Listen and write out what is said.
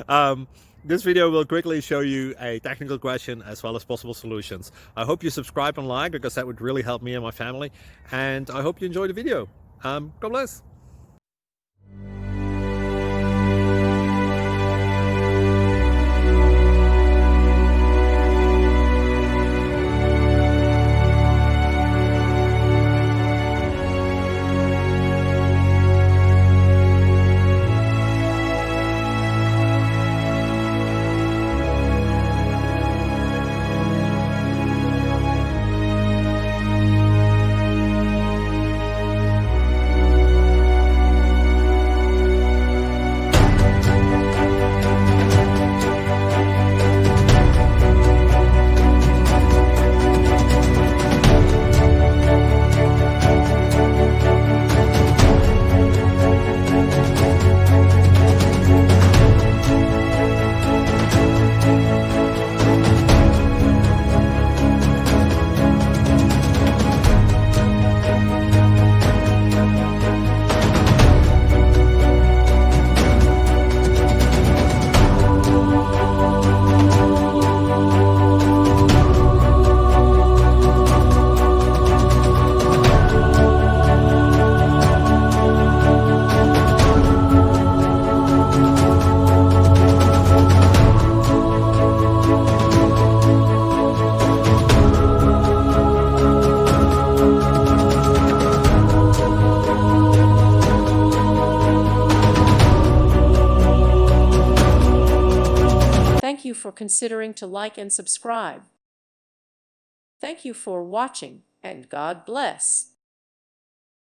um, this video will quickly show you a technical question as well as possible solutions. I hope you subscribe and like, because that would really help me and my family. And I hope you enjoy the video. God bless. Thank you for considering to like and subscribe. Thank you for watching, and God bless.